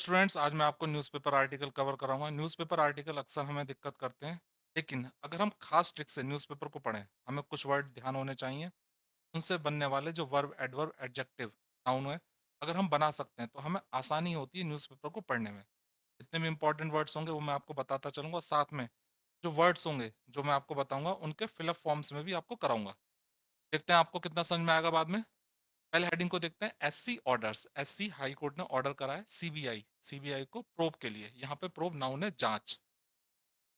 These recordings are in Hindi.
स्टूडेंट्स, आज मैं आपको न्यूज़पेपर आर्टिकल कवर कराऊंगा। न्यूज़पेपर आर्टिकल अक्सर हमें दिक्कत करते हैं, लेकिन अगर हम खास ट्रिक से न्यूज़पेपर को पढ़ें, हमें कुछ वर्ड ध्यान होने चाहिए। उनसे बनने वाले जो वर्ब, एडवर्ब, एडजेक्टिव, नाउन है, अगर हम बना सकते हैं तो हमें आसानी होती है न्यूज़पेपर को पढ़ने में। जितने भी इंपॉर्टेंट वर्ड्स होंगे वो मैं आपको बताता चलूंगा, साथ में जो वर्ड्स होंगे जो मैं आपको बताऊंगा उनके फिलअप फॉर्म्स में भी आपको कराऊंगा। देखते हैं आपको कितना समझ में आएगा बाद में। पहले हेडिंग को देखते हैं, SC orders. SC high court ने ऑर्डर करा है सीबीआई, सीबीआई को प्रोब के लिए। यहाँ पे प्रोब नाउन है, जांच।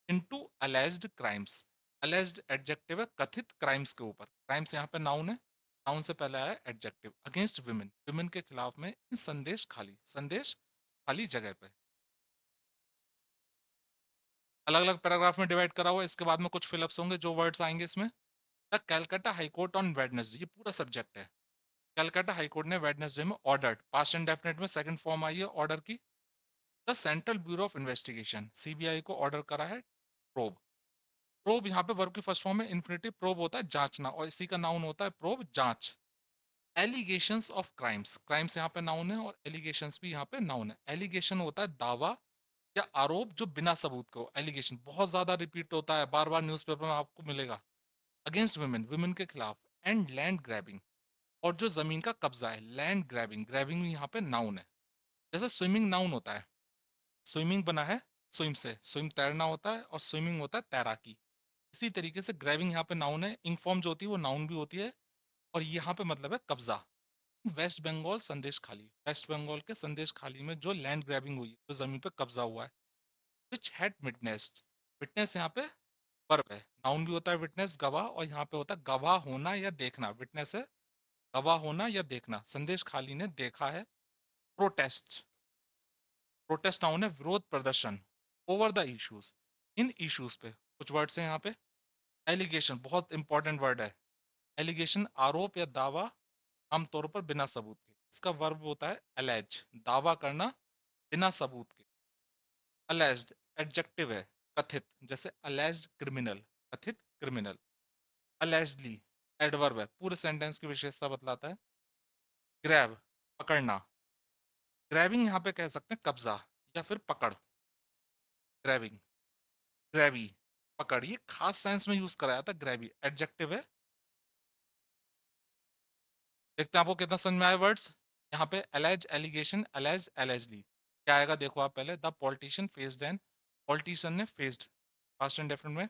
Into alleged crimes. Alleged adjective है, कथित क्राइम्स के ऊपर। क्राइम्स यहाँ पे नाउन है, नाउन से पहले आया एडजेक्टिव। अगेंस्ट विमेन, विमेन के खिलाफ में। इन संदेश खाली, संदेश खाली जगह पे। अलग अलग पैराग्राफ में डिवाइड करा हुआ है। इसके बाद में कुछ फिलअप्स होंगे, जो वर्ड्स आएंगे इसमें। The Calcutta high court on Wednesday, ये पूरा सब्जेक्ट है। कैलकाटा हाईकोर्ट ने वेडनेसडे में ऑर्डर्ड, पास्ट एंड डेफिनेट में सेकंड फॉर्म आई है ऑर्डर की। The central bureau of investigation, CBI को ऑर्डर करा है प्रोब। प्रोब यहाँ पे वर्ब की फर्स्ट फॉर्म में इन्फिनिटिव, प्रोब होता है जांचना, और इसी का नाउन होता है प्रोब, जांच। एलिगेशंस ऑफ क्राइम्स, क्राइम्स यहाँ पे नाउन है और एलिगेशंस भी यहाँ पे नाउन है। एलिगेशन होता है दावा या आरोप जो बिना सबूत को। एलिगेशन बहुत ज्यादा रिपीट होता है, बार बार न्यूज़पेपर में आपको मिलेगा। अगेंस्ट वुमेन, वुमेन के खिलाफ। एंड लैंड ग्रैबिंग, और जो जमीन का कब्जा है। लैंड ग्रैबिंग, ग्रैबिंग यहाँ पे नाउन है। जैसे स्विमिंग नाउन होता है, स्विमिंग बना है स्विम से, स्विम तैरना होता है और स्विमिंग होता है तैराकी। इसी तरीके से ग्रैबिंग यहाँ पे नाउन है, इंक फॉर्म जो होती है वो नाउन भी होती है, और यहाँ पे मतलब है कब्जा। वेस्ट बंगाल संदेश खाली, वेस्ट बंगाल के संदेश खाली में जो लैंड ग्रैबिंग हुई है, जो जमीन पे कब्जा हुआ है। विच हैड विटनेस्ड, विटनेस यहाँ पे वर्ब है, नाउन भी होता है विटनेस, गवाह, और यहाँ पे होता है गवाह होना या देखना। विटनेस है गवाह होना या देखना। संदेश खाली ने देखा है। प्रोटेस्ट, प्रोटेस्ट नाउन है, विरोध प्रदर्शन। Over the issues, in issues पे। कुछ वर्ड्स हैं यहाँ पे। एलिगेशन बहुत इंपॉर्टेंट वर्ड है। एलिगेशन आरोप या दावा, आमतौर पर बिना सबूत के। इसका वर्ब होता है अलेज, दावा करना बिना सबूत के। अलेज्ड एडजेक्टिव है, कथित, जैसे अलेज्ड क्रिमिनल, कथित क्रिमिनल। अलेज्डली एडवर्ब है, पूरे सेंटेंस की विशेषता बतलाता है। ग्रैब पकड़ना, ग्रैबिंग यहाँ पे कह सकते हैं कब्जा या फिर पकड़। ग्रैबिंग, ग्रैबी पकड़, ये खास सेंस में यूज कराया था। ग्रैबी एडजेक्टिव है। देखते हैं आपको कितना समझ में आए वर्ड्स। यहाँ पे एलेज, एलिगेशन, एलेज, एलेजली। क्या आएगा देखो आप पहले। The politician faced an, politician ने फेस्ड, पास्ट एंड डेफिनेट में।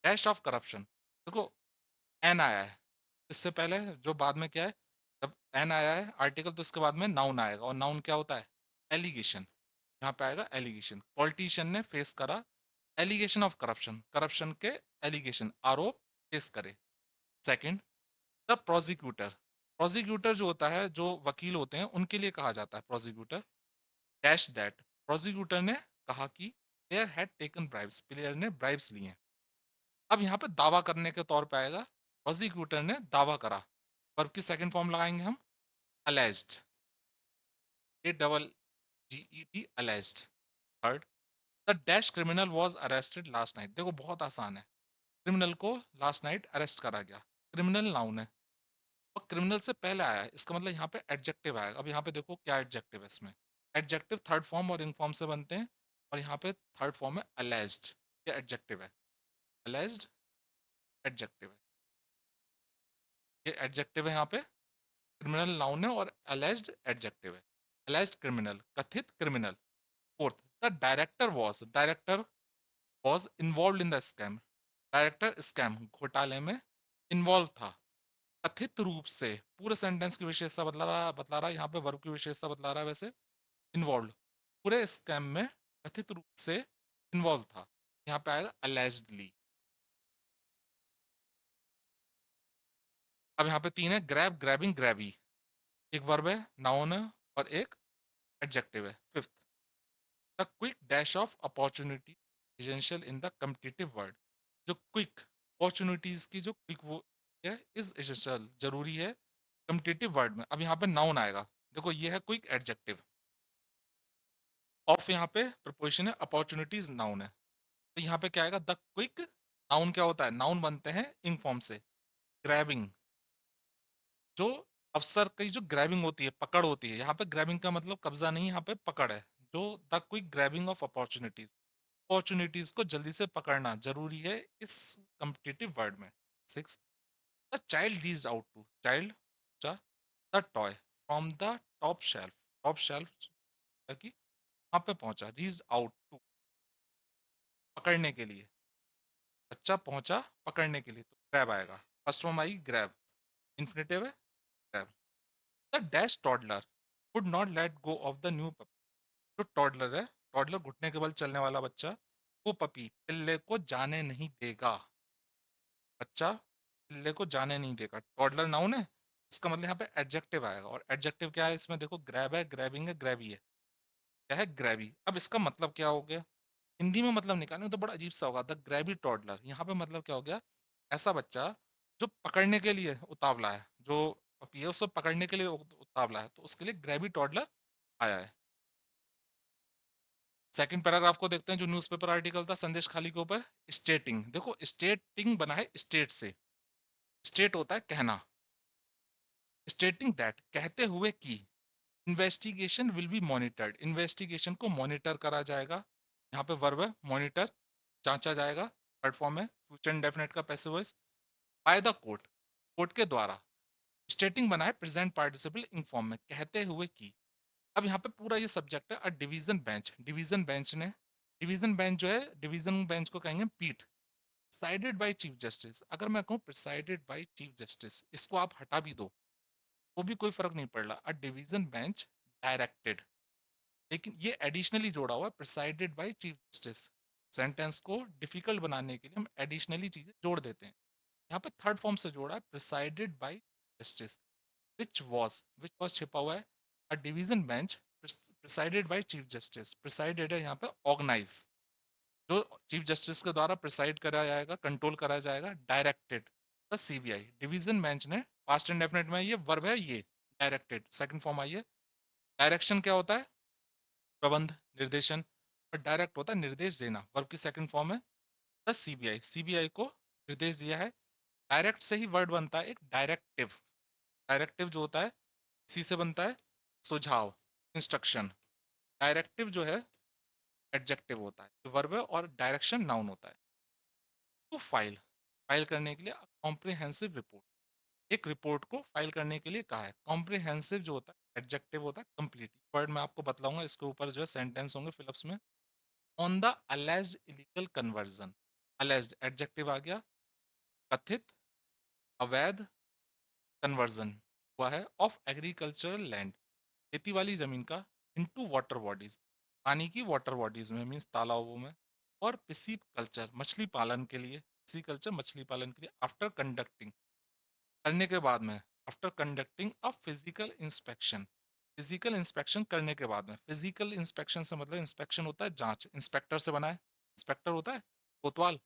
डैश ऑफ करप्शन, देखो एन आया है, इससे पहले जो बाद में क्या है, जब एन आया है आर्टिकल तो इसके बाद में नाउन आएगा, और नाउन क्या होता है, एलिगेशन। यहाँ पे आएगा एलिगेशन। पॉलिटिशियन ने फेस करा एलिगेशन ऑफ करप्शन, करप्शन के एलिगेशन, आरोप फेस करे। सेकंड, द प्रोसिक्यूटर, प्रोसिक्यूटर जो होता है, जो वकील होते हैं उनके लिए कहा जाता है प्रोसिक्यूटर। डैश दैट, प्रोसिक्यूटर ने कहा कि player had taken bribes, player ने ब्राइब्स लिए हैं। अब यहाँ पे दावा करने के तौर पे आएगा, प्रोसिक्यूटर ने दावा करा। वर्ब की सेकंड फॉर्म लगाएंगे हम, alleged, A double ji E D, alleged. Third, the dash criminal was arrested last night, देखो बहुत आसान है। क्रिमिनल को लास्ट नाइट अरेस्ट करा गया। क्रिमिनल नाउन है और क्रिमिनल से पहले आया है, इसका मतलब यहाँ पे एडजेक्टिव आएगा। अब यहाँ पे देखो क्या एडजेक्टिव है इसमें। एडजेक्टिव थर्ड फॉर्म और इन फॉर्म से बनते हैं, और यहाँ पे थर्ड फॉर्म है अलेज्ड, ये एडजेक्टिव है। अलेज्ड एडजेक्टिव है, ये एडजेक्टिव है यहाँ पे। क्रिमिनल नाउन है और अलेज्ड एडजेक्टिव है। अलेज्ड क्रिमिनल, कथित criminal. Fourth, the director was, director was involve in the scam, director scam घोटाले में इन्वॉल्व था। कथित रूप से, पूरे सेंटेंस की विशेषता बतला रहा है यहाँ पे, वर्ब की विशेषता बतला रहा है वैसे। इन्वॉल्व, पूरे स्कैम में कथित रूप से इन्वॉल्व था। यहाँ पे आएगा अलेज्डली। अब यहाँ पे तीन है, ग्रैब, ग्रैबिंग, ग्रैबी। एक वर्ब है, नाउन है, और एक एडजेक्टिव है। Fifth, the quick dash of opportunity essential in the competitive world, जो क्विक अपॉर्चुनिटीज की जो क्विक वो है, इज एसेंशियल, जरूरी है कम्पिटिटिव वर्ल्ड में। अब यहाँ पे नाउन आएगा, देखो ये है क्विक एडजेक्टिव। ऑफ यहाँ पे प्रपोजिशन है, अपॉर्चुनिटीज नाउन है। तो यहाँ पे क्या आएगा, द क्विक, नाउन क्या होता है, नाउन बनते हैं इंग फॉर्म से। ग्रैबिंग, जो अफसर की जो ग्रैबिंग होती है, पकड़ होती है। यहाँ पे ग्रैबिंग का मतलब कब्जा नहीं, यहाँ पे पकड़ है, जो the quick grabbing of opportunities को जल्दी से पकड़ना जरूरी है इस कम्पिटिटिव वर्ल्ड में। 6, the child reach out to, child the toy from the top shelf कि वहां पे पहुंचा, रीच आउट टू पकड़ने के लिए, बच्चा पहुंचा पकड़ने के लिए, तो ग्रैब आएगा, first form I grab, infinitive है grab. The dash toddler would not let go of the new puppy, जो टॉडलर है, टॉडलर घुटने के बल चलने वाला बच्चा, वो पपी पिल्ले को जाने नहीं देगा, बच्चा पिल्ले को जाने नहीं देगा। टॉडलर नाउन है, इसका मतलब यहाँ पे एडजेक्टिव आएगा, और एडजेक्टिव क्या है इसमें, देखो ग्रैब है, ग्रैबिंग है, ग्रैबी है, क्या है ग्रैबी। अब इसका मतलब क्या हो गया, हिंदी में मतलब निकालेंगे तो बड़ा अजीब सा होगा, द ग्रैबी टॉडलर, यहाँ पे मतलब क्या हो गया, ऐसा बच्चा जो पकड़ने के लिए उतावला है, जो पपी है उसको पकड़ने के लिए उतावला है, तो उसके लिए ग्रैबी टॉडलर आया है। सेकंड पैराग्राफ को देखते हैं, जो न्यूज़पेपर आर्टिकल था संदेश खाली के ऊपर, स्टेटिंग, देखो स्टेटिंग बना है स्टेट से, स्टेट होता है कहना, स्टेटिंग दैट कहते हुए कि investigation will be monitored, investigation को मॉनिटर करा जाएगा, यहाँ पे वर्ब है मॉनिटर, जांचा जाएगा, थर्ड फॉर्म है फ्यूचर इंडेफिनिट का passive voice, by the court, court के द्वारा, स्टेटिंग बना है प्रेजेंट पार्टिसिपल इन फॉर्म में, कहते हुए कि। अब यहाँ पे पूरा ये सब्जेक्ट है, डिवीजन बेंच, डिवीजन बेंच ने, डिवीजन बेंच जो है, डिवीजन बेंच को कहेंगे पीठ, प्रिसाइडेड बाय चीफ जस्टिस, अगर मैं कहूँ प्रिसाइडेड बाय चीफ जस्टिस, इसको आप हटा भी दो तो भी कोई फर्क नहीं पड़ रहा, अ डिवीजन बेंच डायरेक्टेड, लेकिन ये एडिशनली जोड़ा हुआ है presided by chief justice, sentence को डिफिकल्ट बनाने के लिए हम एडिशनली चीजें जोड़ देते हैं, यहाँ पे थर्ड फॉर्म से जोड़ा है presided bye justice, which was छिपा हुआ है, a division bench presided by chief justice, presided है यहाँ पे ऑर्गेनाइज, जो चीफ जस्टिस के द्वारा प्रिसाइड करा जाएगा, कंट्रोल करा जाएगा, directed the CBI, division bench ने, पास्ट इंडेफिनिट में ये वर्ब है, ये डायरेक्टेड सेकंड फॉर्म आई है। डायरेक्शन क्या होता है, प्रबंध, निर्देशन, और डायरेक्ट होता है निर्देश देना, वर्ब की सेकंड फॉर्म है द सीबीआई, सीबीआई को निर्देश दिया है, डायरेक्ट से ही वर्ड बनता है एक डायरेक्टिव, डायरेक्टिव जो होता है इसी से बनता है, सुझाव, इंस्ट्रक्शन, डायरेक्टिव जो है एडजेक्टिव होता है, वर्ब है, और डायरेक्शन नाउन होता है। टू फाइल, फाइल करने के लिए कॉम्प्रिहेंसिव रिपोर्ट, एक रिपोर्ट को फाइल करने के लिए कहा है, कॉम्प्रिहेंसिव जो होता है एडजेक्टिव होता है कंप्लीट, वर्ड मैं आपको बतलाऊंगा, इसके ऊपर जो है सेंटेंस होंगे फिलअप्स में। On the alleged illegal conversion, alleged adjective आ गया, कथित अवैध कन्वर्जन हुआ है ऑफ एग्रीकल्चरल लैंड, खेती वाली जमीन का, इनटू वाटर बॉडीज, पानी की वाटर बॉडीज में, मीन्स तालाबों में, और पिसी कल्चर मछली पालन के लिए, पिसी कल्चर मछली पालन के लिए, आफ्टर कंडक्टिंग करने के बाद में, after conducting a physical inspection, physical inspection करने के बाद में, फिजिकल इंस्पेक्शन से मतलब इंस्पेक्शन होता है जांच, इंस्पेक्टर से बना है, इंस्पेक्टर होता है कोतवाल,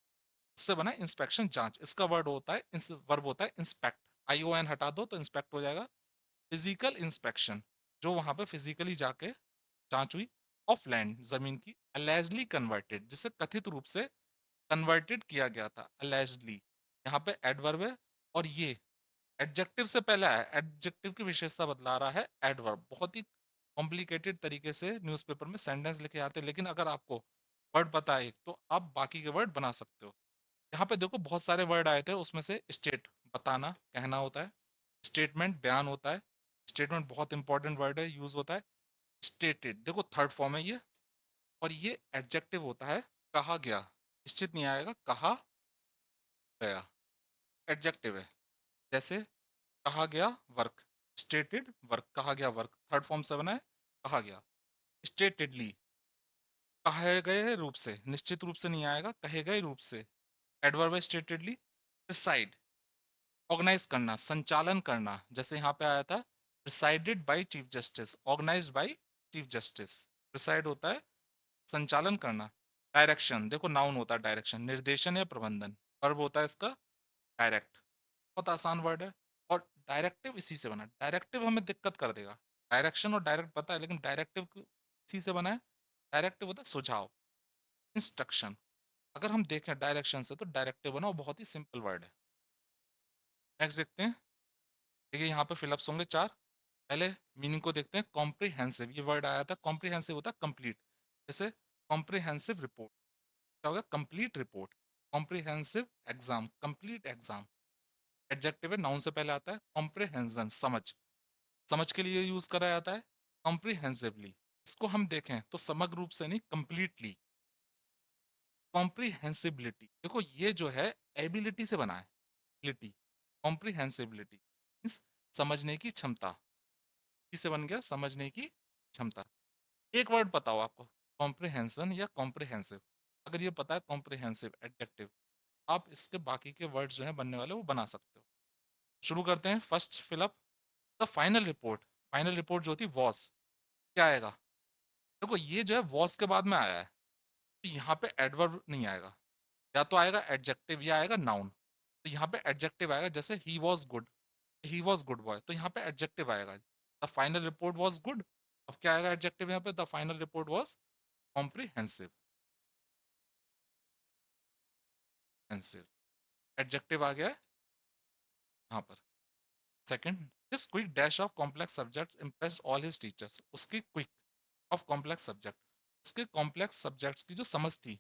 उससे बना है इंस्पेक्शन जांच, इसका वर्ड होता है वर्ब होता है इंस्पेक्ट, आई ओ एन हटा दो तो इंस्पेक्ट हो जाएगा, फिजिकल इंस्पेक्शन, जो वहां पे फिजिकली जाके जांच हुई, ऑफ लैंड जमीन की, अलेजली कन्वर्टेड, जिसे कथित रूप से कन्वर्टेड किया गया था, अलेजली, यहाँ पे एडवर्ब है, और ये एडजेक्टिव से पहले आया, एडजेक्टिव की विशेषता बतला रहा है एडवर्ब, बहुत ही कॉम्प्लिकेटेड तरीके से न्यूज़पेपर में सेंटेंस लिखे जाते हैं, लेकिन अगर आपको वर्ड पता है एक, तो आप बाकी के वर्ड बना सकते हो। यहाँ पे देखो बहुत सारे वर्ड आए थे, उसमें से स्टेट बताना कहना होता है, स्टेटमेंट बयान होता है, स्टेटमेंट बहुत इंपॉर्टेंट वर्ड है, यूज होता है, स्टेटेड देखो थर्ड फॉर्म है ये, और ये एडजेक्टिव होता है, कहा गया, निश्चित नहीं आएगा, कहा गया एडजेक्टिव है, जैसे कहा गया वर्क, स्टेटेड वर्क, कहा गया वर्क, थर्ड फॉर्म से बना है, कहा गया, स्टेटेडली कहे गए रूप से, निश्चित रूप से नहीं आएगा, कहे गए रूप से, एडवर्ब है स्टेटेडली, प्रिसाइड ऑर्गेनाइज करना, संचालन करना, जैसे यहाँ पे आया था presided by chief justice, organised by chief justice, preside होता है संचालन करना, डायरेक्शन देखो नाउन होता है डायरेक्शन, निर्देशन या प्रबंधन, वर्ब होता है इसका डायरेक्ट, बहुत आसान वर्ड है, और डायरेक्टिव इसी से बना, डायरेक्टिव हमें दिक्कत कर देगा, डायरेक्शन और डायरेक्ट पता है, लेकिन डायरेक्टिव इसी से बना है, डायरेक्टिव होता है सुझाव, इंस्ट्रक्शन, अगर हम देखें डायरेक्शन से तो डायरेक्टिव बना, और बहुत ही सिंपल वर्ड है। नेक्स्ट देखते हैं, देखिए यहाँ पे फिलअप्स होंगे 4, पहले मीनिंग को देखते हैं। कॉम्प्रिहेंसिव, ये वर्ड आया था, कॉम्प्रिहेंसिव होता है कंप्लीट। जैसे कॉम्प्रिहेंसिव रिपोर्ट, क्या होगा? Complete report. Comprehensive exam, complete exam. Adjective है, नाउन से पहले आता है। कॉम्प्रिहेंशन, समझ, समझ के लिए यूज करा जाता है। कॉम्प्रिहेंसिवली, इसको हम देखें तो समग्र रूप से नहीं, कंप्लीटली। कॉम्प्रिहेंसिबिलिटी, देखो ये जो है एबिलिटी से बना है, एबिलिटी। कॉम्प्रिहेंसिबिलिटी मीन्स समझने की क्षमता, किससे बन गया? समझने की क्षमता। एक वर्ड बताओ आपको, कॉम्प्रिहेंशन या कॉम्प्रिहेंसिव। अगर ये पता है कॉम्प्रिहेंसिव एडजेक्टिव, आप इसके बाकी के वर्ड्स जो हैं बनने वाले वो बना सकते हो। शुरू करते हैं। First fill up the final report. Final report जो होती वॉज, क्या आएगा? देखो ये जो है वॉज के बाद में आया है, तो यहाँ पे एडवर्ब नहीं आएगा, या तो आएगा एडजेक्टिव या आएगा नाउन। तो यहाँ पे एडजेक्टिव आएगा, जैसे ही was good, he was good boy, तो यहाँ पे एडजेक्टिव आएगा। The final report was good, अब क्या आएगा एडजेक्टिव यहाँ पे? The final report was comprehensive. Adjective आ गया है यहाँ पर। Second, this quick dash of complex subjects impressed all his teachers. उसकी क्विक ऑफ कॉम्प्लेक्स सब्जेक्ट, उसके कॉम्प्लेक्स सब्जेक्ट्स की जो समझ थी,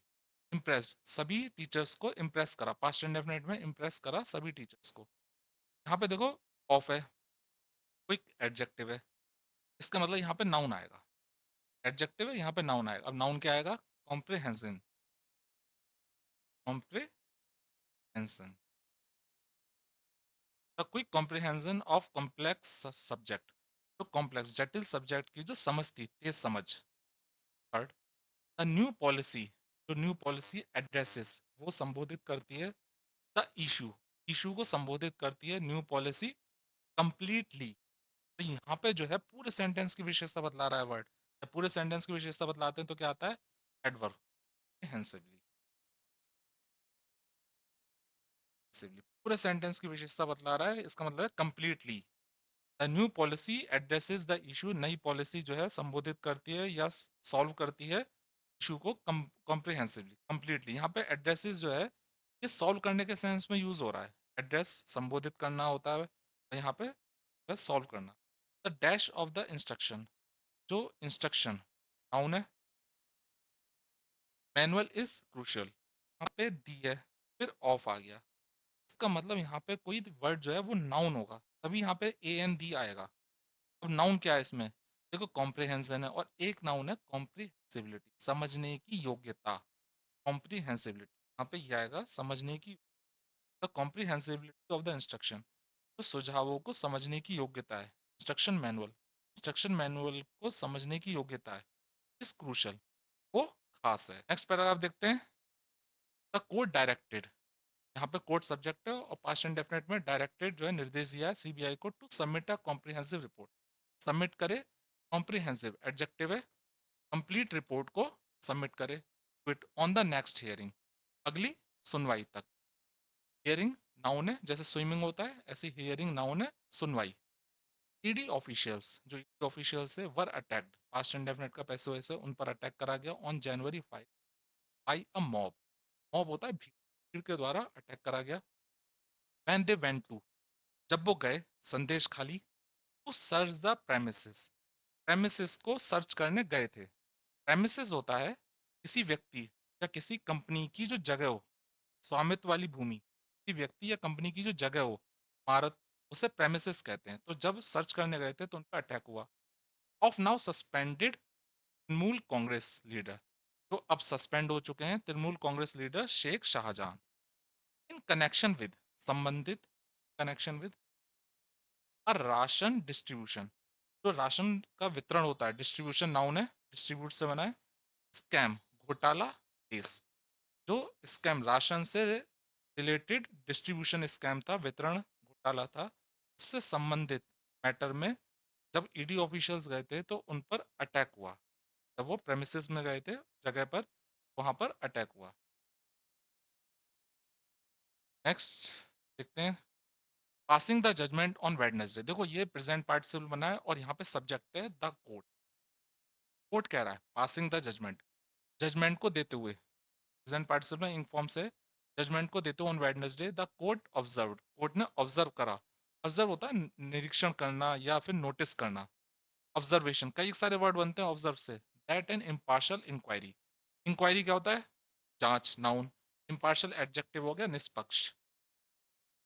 इम्प्रेस, सभी टीचर्स को इम्प्रेस करा। पास्ट इंडेफिनिट में इम्प्रेस करा सभी टीचर्स को। यहाँ पे देखो ऑफ है, क्विक एडजेक्टिव है, इसका मतलब यहाँ पे नाउन आएगा। एडजेक्टिव है, यहाँ पे नाउन आएगा। अब नाउन क्या आएगा? Comprehension, comprehension, the quick comprehension of complex subject. तो कॉम्प्लेक्स, जटिल सब्जेक्ट की जो समझ थी, तेज समझ। थर्ड, द न्यू पॉलिसी, जो न्यू पॉलिसी एड्रेसेस, वो संबोधित करती है द इशू, इशू को संबोधित करती है न्यू पॉलिसी कंप्लीटली। तो यहाँ पे जो है पूरे सेंटेंस की विशेषता बतला रहा है वर्ड। जब पूरे सेंटेंस की विशेषता बतलाते हैं तो क्या आता है? Adverb, comprehensively. पूरे सेंटेंस की विशेषता बतला रहा है, इसका मतलब है completely. The new policy addresses the issue, नई पॉलिसी जो है संबोधित करती है या सॉल्व करती है इशू को कॉम्प्रिहेंसिवली, कंप्लीटली। यहाँ पे एड्रेसेस जो है ये सॉल्व करने के सेंस में यूज हो रहा है। एड्रेस संबोधित करना होता है, तो यहाँ पे सॉल्व करना। The dash of the instruction, जो इंस्ट्रक्शन नाउन है। मैनुअल इज क्रूशियल, यहाँ पे दी है, फिर ऑफ आ गया। इसका मतलब यहाँ पे कोई वर्ड जो है वो नाउन होगा, तभी यहाँ पे ए एन दी आएगा। अब नाउन क्या है इसमें? देखो कॉम्प्रिहेंशन है, और एक नाउन है कॉम्प्रिहेंसिबिलिटी, समझने की योग्यता। कॉम्प्रिहेंसिबिलिटी यहाँ पे ये आएगा, समझने की, द कॉम्प्रिहेंसिबिलिटी ऑफ द इंस्ट्रक्शन, तो सुझावों को समझने की योग्यता है। इंस्ट्रक्शन मैनुअल को समझने की योग्यता है, इस क्रूशल, वो खास है। नेक्स्ट पैराग्राफ देखते हैं। द कोर्ट डायरेक्टेड, यहाँ पे कोर्ट सब्जेक्ट है और पास्ट इंडेफिनिट में डायरेक्टेड जो है निर्देश दिया है सीबीआई को to submit a comprehensive report, submit करे। कॉम्प्रिहेंसिव एडजेक्टिव है, कंप्लीट रिपोर्ट को सबमिट करे within the next hearing, अगली सुनवाई तक। हियरिंग नाउन है, जैसे स्विमिंग होता है ऐसे हियरिंग नाउन है, सुनवाई। ईडी ऑफिशियल्स, जो ईडी ऑफिशियल्स है वर अटैक्ड, पास्ट इंडेफिनिट का पैसे वैसे उन पर अटैक करा गया on January 5 by a mob. Mob होता है भीड़, भीड़ के द्वारा अटैक करा गया। व्हेन दे वेंट टू, जब वो गए संदेश खाली, to search the premises, premises को सर्च करने गए थे। प्रेमिसेस होता है किसी व्यक्ति या किसी कंपनी की जो जगह हो, स्वामित्व वाली भूमि, किसी व्यक्ति या कंपनी की जो जगह हो, इमारत, उसे प्रेमिसेस कहते हैं। तो जब सर्च करने गए थे तो उन पर अटैक हुआ। Of now suspended Trinamool Congress leader, जो अब सस्पेंड हो चुके हैं Trinamool Congress leader Sheikh Shahjahan. In connection with, संबंधित, connection with a ration distribution, जो राशन का वितरण होता है, डिस्ट्रीब्यूशन नाउन है, डिस्ट्रीब्यूट से बना है। स्कैम, घोटाला केस, जो स्कैम राशन से रिलेटेड डिस्ट्रीब्यूशन स्कैम था, वितरण घोटाला था, उससे संबंधित मैटर में जब ईडी ऑफिशियल्स गए थे तो उन पर अटैक हुआ। जब वो प्रेमिसेस में गए थे जगह पर, वहां पर अटैक हुआ। नेक्स्ट देखते हैं। Passing the judgement on Wednesday, देखो ये प्रेजेंट पार्टिसिपल बना है और यहाँ पे सब्जेक्ट है द कोर्ट। कोर्ट कह रहा है पासिंग द जजमेंट, जजमेंट को देते हुए, प्रेजेंट पार्टिसिपल में इंक फॉर्म से, जजमेंट को देते हुए on Wednesday the court observed, court ने ऑब्जर्व करा ऑब्जर्व होता है निरीक्षण करना या फिर नोटिस करना। ऑब्जर्वेशन, कई सारे वर्ड बनते हैं ऑब्जर्व से। That an impartial inquiry, inquiry क्या होता है? जांच, नाउन। इम्पार्शल एडजेक्टिव हो गया निष्पक्ष।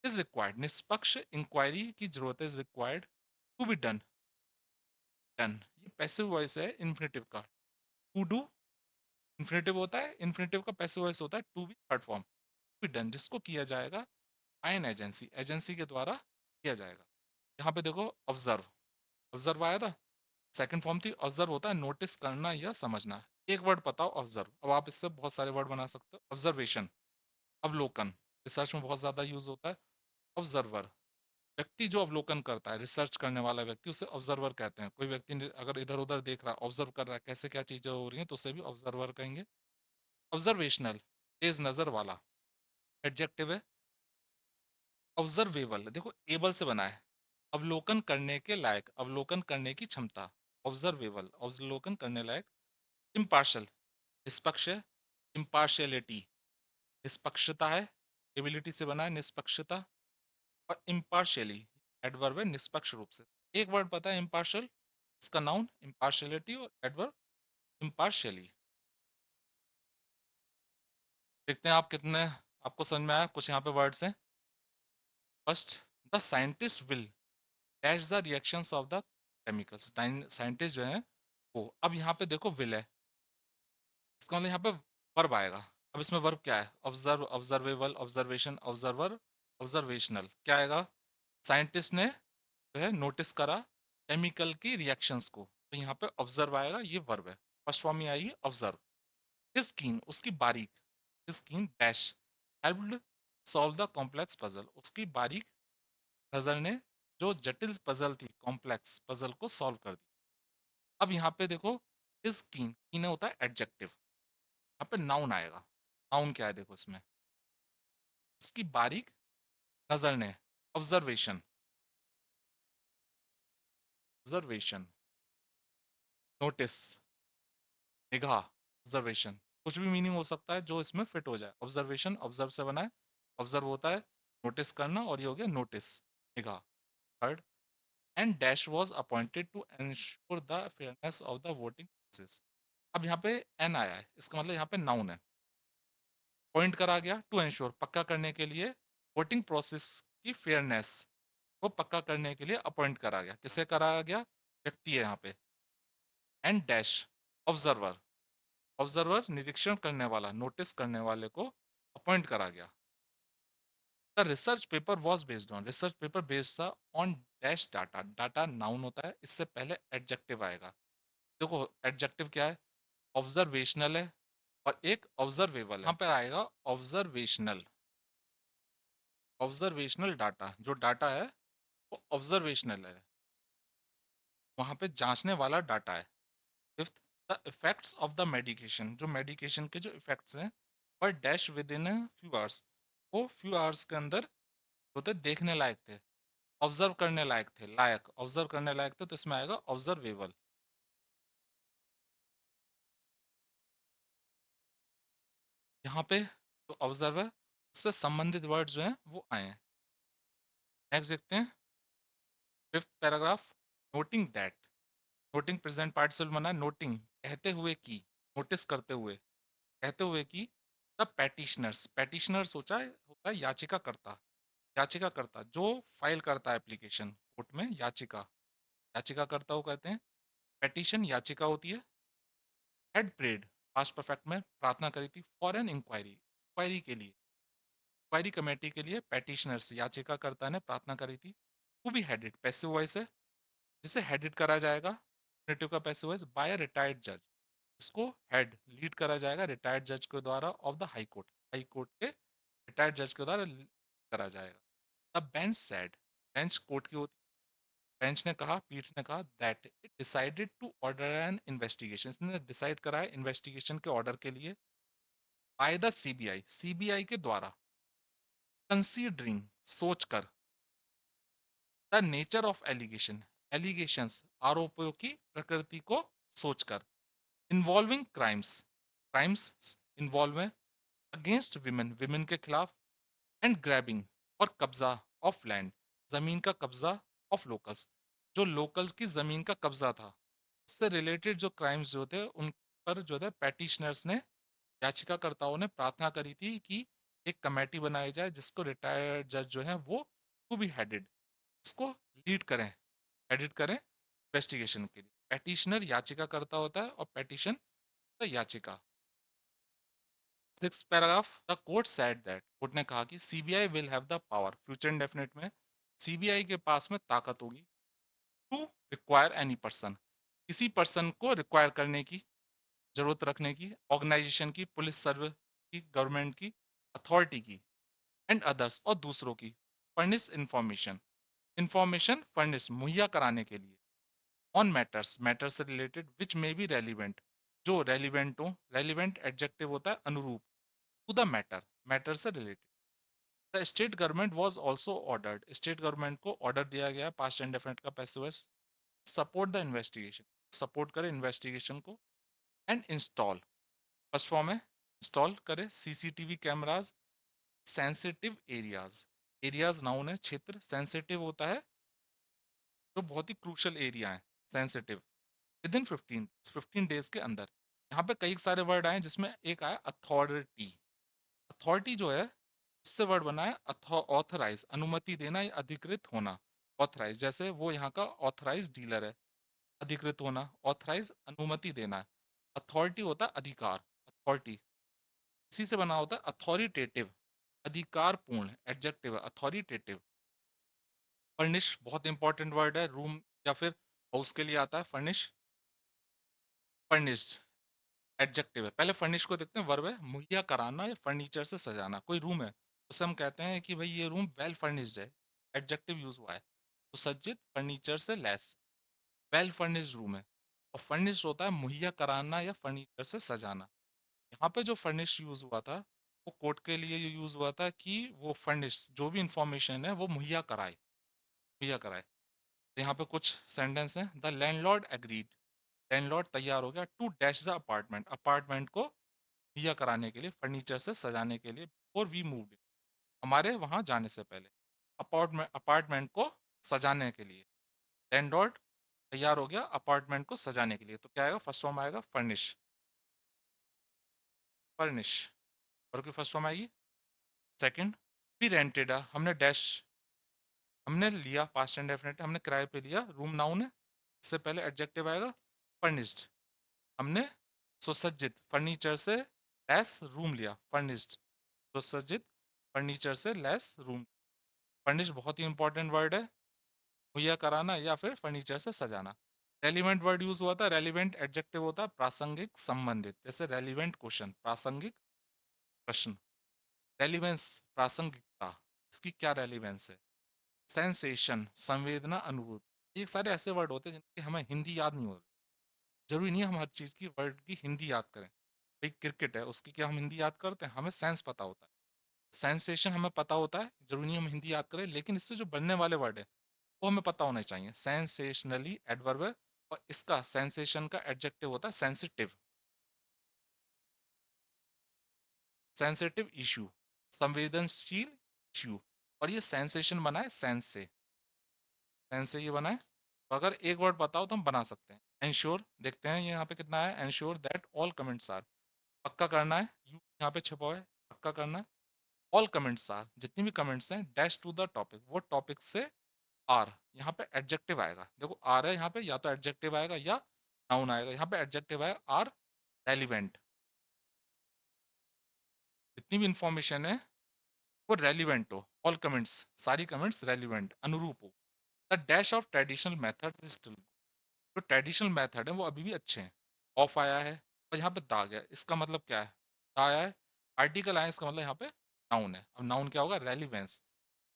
इज रिक्वायर्ड, निष्पक्ष इंक्वायरी की जरूरत है, is required to be done, done. ये पैसिव वॉइस है इन्फिनेटिव का। टू डू इन्फिनेटिव होता है, इन्फिनेटिव का पैसिव वॉइस होता है to be third form, to be done, जिसको किया जाएगा बाय एन एजेंसी, एजेंसी के द्वारा किया जाएगा। यहाँ पे देखो ऑब्जर्व, ऑब्जर्व आया था। सेकंड फॉर्म थी ऑब्जर्व होता है नोटिस करना या समझना। एक वर्ड बताओ ऑब्जर्व, अब आप इससे बहुत सारे वर्ड बना सकते हो। ऑब्जर्वेशन, अवलोकन, रिसर्च में बहुत ज्यादा यूज होता है। ऑब्जर्वर, व्यक्ति जो अवलोकन करता है, रिसर्च करने वाला व्यक्ति, उसे ऑब्जर्वर कहते हैं। कोई व्यक्ति अगर इधर उधर देख रहा है, ऑब्जर्व कर रहा है कैसे क्या चीजें हो रही हैं, तो उसे भी ऑब्जर्वर कहेंगे। ऑब्जर्वेशनल, तेज नजर वाला, एडजेक्टिव है। ऑब्जर्वेबल, देखो एबल से बना है, अवलोकन करने के लायक, अवलोकन करने की क्षमता। ऑब्जर्वेबल, अवलोकन करने लायक। इम्पार्शल, निष्पक्ष है। इम्पार्शियलिटी, निष्पक्षता है, एबिलिटी से बना है निष्पक्षता। और इम्पार्शियली, एडवर्ब है निष्पक्ष रूप से। एक वर्ड पता है इम्पार्शियल, इसका नाउन इम्पार्शियलिटी, और एडवर्ब इम्पार्शियली। देखते हैं आप कितने, आपको समझ में आया। कुछ यहाँ पे वर्ड्स हैं। First, the scientist will dash the reactions of the chemicals. Scientist जो है वो, अब यहाँ पे देखो विल है, इसका मतलब यहाँ पे वर्ब आएगा। अब इसमें वर्ब क्या है? Observe, observable, observation, observer, observational. क्या आएगा? साइंटिस्ट ने जो है नोटिस करा केमिकल की रिएक्शंस को, तो यहाँ पे ऑब्जर्व आएगा, ये वर्ब है। फर्स्ट फॉर्म में आएगी ऑब्जर्व। हिज कीन, उसकी बारीक, हिज कीन dash helped solve the complex puzzle, उसकी बारीक नजर ने जो जटिल पजल थी, कॉम्प्लेक्स पजल को सॉल्व कर दी। अब यहाँ पे देखो, हिज कीन, कीन होता है एडजेक्टिव, यहाँ पे नाउन आएगा। नाउन क्या है देखो इसमें, उसकी बारीक नजर ने, ऑब्जर्वेशन, ऑब्जर्वेशन, नोटिस, निगाह, ऑब्जर्वेशन। कुछ भी मीनिंग हो सकता है जो इसमें फिट हो जाए। ऑब्जर्वेशन ऑब्जर्व से बना है, ऑब्जर्व होता है नोटिस करना, और ये हो गया नोटिस, निगाह। Third, and dash was appointed to ensure the fairness of the voting process. अब यहाँ पे एन आया है, इसका मतलब यहाँ पे नाउन है। पॉइंट करा गया टू एंश्योर, पक्का करने के लिए, वोटिंग प्रोसेस की फेयरनेस को पक्का करने के लिए अपॉइंट करा गया। किसे कराया गया? व्यक्ति है यहाँ पे। एंड डैश, ऑब्जर्वर, ऑब्जर्वर निरीक्षण करने वाला, नोटिस करने वाले को अपॉइंट करा गया। The research paper was based on, research paper based था on dash data, data known होता है, इससे पहले एडजेक्टिव आएगा। देखो एडजेक्टिव क्या है? ऑब्जर्वेशनल है, और एक ऑब्जर्वेबल है। यहाँ पर आएगा ऑब्जर्वेशनल, ऑब्जर्वेशनल डाटा, जो डाटा है वो ऑब्जर्वेशनल है, वहां पे जांचने वाला डाटा है। Fifth, the effects of the medication, जो मेडिकेशन के जो इफेक्ट्स हैं, पर dash with in few hours, वो फ्यू आवर्स के अंदर होते देखने लायक थे, ऑब्जर्व करने लायक थे, लायक, ऑब्जर्व करने लायक थे, तो इसमें आएगा ऑब्जर्वेबल। यहाँ पे तो ऑब्जर्व है, उससे संबंधित वर्ड जो हैं वो आए हैं। नेक्स्ट देखते हैं fifth paragraph. Noting that, noting present participle बना, नोटिंग कहते हुए की, नोटिस करते हुए, कहते हुए कि द पैटिशनर्स, पैटिशनर सोचा है होता है याचिकाकर्ता, याचिकाकर्ता जो फाइल करता है एप्लीकेशन कोर्ट में, याचिका, याचिकाकर्ता को कहते हैं। पेटिशन याचिका होती है। हेड प्रेड, पास्ट परफेक्ट में प्रार्थना करी थी, फॉर एन इंक्वायरी, इंक्वायरी के लिए, इंक्वायरी कमेटी के लिए पेटिशनर्स याचिकाकर्ता ने प्रार्थना करी थी। To be headed, passive voice है, जिसे हेडेड करा जाएगा, नेटिव का पैसिव वॉइस, बाय रिटायर्ड जज, इसको हेड लीड करा जाएगा रिटायर्ड जज के द्वारा, of the high court, high court के रिटायर्ड जज के द्वारा करा जाएगा। The bench said, bench court की होती, बेंच ने कहा, पीठ ने कहा, that it decided to order an investigation, इसने डिसाइड करा है इन्वेस्टिगेशन के ऑर्डर के लिए, बाय द सीबीआई, सीबीआई के द्वारा, कंसीडरिंग सोचकर, the nature of allegation, allegations आरोपों की प्रकृति को सोचकर, इन्वॉल्विंग क्राइम्स, क्राइम्स इन्वॉल्व है, अगेंस्ट विमेन, विमेन के खिलाफ, एंड ग्रैबिंग और कब्जा ऑफ लैंड, जमीन का कब्जा ऑफ लोकल्स, जो लोकल्स की जमीन का कब्जा था, उससे रिलेटेड जो क्राइम्स जो थे उन पर जो है पैटिशनर्स ने, याचिकाकर्ताओं ने प्रार्थना करी थी कि एक कमेटी बनाई जाए जिसको रिटायर्ड जज जो है वो टू बी हेडेड, इसको लीड करें, हेडेड करें इन्वेस्टिगेशन के लिए। पैटिशनर याचिकाकर्ता होता है और पैटिशन द याचिका। 6th paragraph, the court said that, court ने कहा कि CBI will have the power, future indefinite में सीबीआई के पास में ताकत होगी, टू रिक्वायर एनी पर्सन, किसी पर्सन को रिक्वायर करने की, जरूरत रखने की, ऑर्गेनाइजेशन की, पुलिस सर्विस की, गवर्नमेंट की, अथॉरिटी की, एंड अदर्स और दूसरों की, फर्निश इंफॉर्मेशन, इंफॉर्मेशन फर्निश मुहैया कराने के लिए, ऑन मैटर्स, मैटर से related, which may be relevant, जो रेलिवेंट हो, रेलिवेंट एडजेक्टिव होता है अनुरूप, टू द मैटर, मैटर से related. The state government was also ordered, state government को ऑर्डर दिया गया पास्ट इंडेफिनिट का passive voice, support the investigation, support करे इन्वेस्टिगेशन को, एंड इंस्टॉल, फर्स्ट फॉर्म है इंस्टॉल करे CCTV cameras, sensitive areas, areas noun है क्षेत्र, सेंसिटिव होता है जो बहुत ही क्रूशल एरिया है, सेंसिटिव, विद इन 15 डेज के अंदर। यहाँ पे कई सारे वर्ड आए जिसमें एक आया अथॉरिटी, अथॉरिटी जो है उससे वर्ड बना है ऑथराइज, अनुमति देना या अधिकृत होना, ऑथराइज, जैसे वो यहाँ का ऑथराइज डीलर है, अधिकृत होना, ऑथराइज अनुमति देना है, अथॉरिटी होता है अधिकार, अथॉरिटी इसी से बना होता है अथॉरिटेटिव, अधिकारपूर्ण, एडजेक्टिव है अथॉरिटेटिव। फर्निश बहुत इंपॉर्टेंट वर्ड है, रूम या फिर हाउस के लिए आता है फर्निश, फर्निश्ड एडजेक्टिव है। पहले फर्निश को देखते हैं, वर्ब है मुहैया कराना या फर्नीचर से सजाना, कोई रूम है उसे हम कहते हैं कि भाई ये रूम वेल फर्निश्ड है, एडजेक्टिव यूज हुआ है, तो सज्जित फर्नीचर से लेस, वेल फर्निश्ड रूम है। और फर्निश होता है मुहैया कराना या फर्नीचर से सजाना। यहाँ पे जो फर्निश यूज हुआ था वो कोर्ट के लिए यूज हुआ था कि वो फर्निश जो भी इंफॉर्मेशन है वो मुहैया कराए, मुहैया कराए। तो यहाँ पे कुछ सेंटेंस हैं, द लैंडलॉर्ड एग्रीड, लैंडलॉर्ड तैयार हो गया, to dash the apartment, apartment को मुहैया कराने के लिए, फर्नीचर से सजाने के लिए, बिफोर वी मूव्ड, हमारे वहाँ जाने से पहले, अपार्टमेंट, अपार्टमेंट को सजाने के लिए, लैंडलॉर्ड तैयार हो गया अपार्टमेंट को सजाने के लिए। तो क्या आएगा, फर्स्ट फॉर्म आएगा फर्निश, फर्निश, और की फर्स्ट फॉर्म आएगी। सेकंड, वी रेंटेड, हमने डैश, हमने लिया, पास्ट एंड डेफिनेट, हमने किराए पे लिया, रूम नाउन है, इससे पहले एडजेक्टिव आएगा फर्निश्ड, हमने सुसज्जित फर्नीचर से लैस रूम लिया, फर्निश्ड, सुसज्जित फर्नीचर से लैस रूम। फर्निश बहुत ही इंपॉर्टेंट वर्ड है, मुहैया कराना या फिर फर्नीचर से सजाना। रेलिवेंट वर्ड यूज हुआ था, रेलिवेंट एडजेक्टिव होता है प्रासंगिक संबंधित, जैसे रेलिवेंट क्वेश्चन, प्रासंगिक प्रश्न, रेलिवेंस प्रासंगिकता, इसकी क्या रेलिवेंस है। सेंसेशन संवेदना अनुभूति, ये सारे ऐसे वर्ड होते हैं जिनकी हमें हिंदी याद नहीं होती, जरूरी नहीं है हम हर चीज़ की वर्ड की हिंदी याद करें। भाई क्रिकेट है उसकी क्या हम हिंदी याद करते हैं, हमें सेंस पता होता है, सेंसेशन हमें पता होता है, जरूरी नहीं हम हिंदी याद करें, लेकिन इससे जो बनने वाले वर्ड है वो हमें पता होना चाहिए। सेंसेशनली एडवर्ब है, और इसका सेंसेशन का एडजेक्टिव होता है सेंसिटिव, सेंसिटिव इशू, संवेदनशील इशू, और ये सेंसेशन बना है सेंस से, सेंस से ये बना है। तो अगर एक वर्ड बताओ तो हम बना सकते हैं। एंश्योर, देखते हैं ये यहाँ पे कितना है, ensure that all comments are, पक्का करना है, यू यहाँ पे छपा हुआ है, पक्का करना है, ऑल कमेंट्स आर, जितनी भी कमेंट्स हैं, डैश टू द टॉपिक, वो टॉपिक से आर, यहाँ पे एडजेक्टिव आएगा, देखो आर है यहाँ पे, या तो एडजेक्टिव आएगा या नाउन आएगा, यहाँ पे एडजेक्टिव आएगा आर रेलिवेंट, जितनी भी इंफॉर्मेशन है वो रेलिवेंट हो, ऑल कमेंट्स, सारी कमेंट्स रेलिवेंट अनुरूप हो। The dash of traditional method is still, जो ट्रेडिशनल मेथड है वो अभी भी अच्छे हैं। ऑफ आया है और यहाँ पे दाग है, इसका मतलब क्या है, दा आया है, आर्टिकल आया है, इसका मतलब यहाँ पे नाउन है। अब नाउन क्या होगा, रेलिवेंस,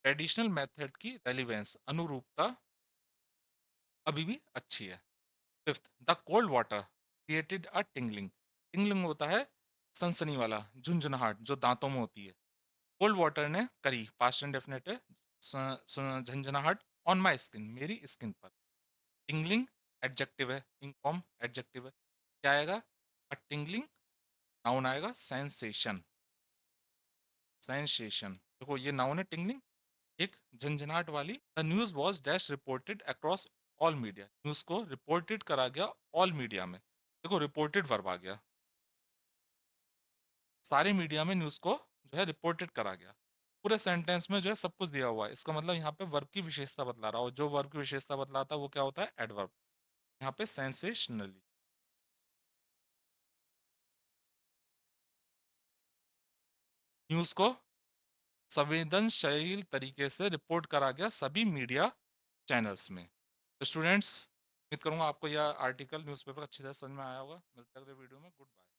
ट्रेडिशनल मेथड की रेलिवेंस अनुरूपता अभी भी अच्छी है। Fifth, the cold water created a tingling, tingling होता है सनसनी वाला, झुंझुनाहट जो दांतों में होती है, कोल्ड वाटर ने करी, पास्ट इंडेफिनिट है, झंझनाहट ऑन माई स्किन, मेरी स्किन पर, टिंगलिंग एडजेक्टिव है, इनकॉम एडजेक्टिव है, क्या आएगा, अ टिंगलिंग, नाउन आएगा सेंसेशन, सेंसेशन, देखो ये नाउन है टिंगलिंग, एक झंझनाट वाली, the news was dash reported across all media, news को रिपोर्टेड करा गया ऑल मीडिया में। देखो रिपोर्टेड वर्ब आ गया, सारे मीडिया में न्यूज को जो है रिपोर्टेड करा गया। पूरे सेंटेंस में जो है सब कुछ दिया हुआ है, इसका मतलब यहाँ पे वर्ब की विशेषता बतला रहा हो, जो वर्ब की विशेषता बतलाता है वो क्या होता है, एडवर्ब। यहाँ पे सेंसेशनली, न्यूज को संवेदनशील तरीके से रिपोर्ट करा गया सभी मीडिया चैनल्स में। तो स्टूडेंट्स, उम्मीद करूंगा आपको यह आर्टिकल न्यूज़पेपर अच्छी तरह समझ में आया होगा। मिलते हैं अगले वीडियो में। Good bye.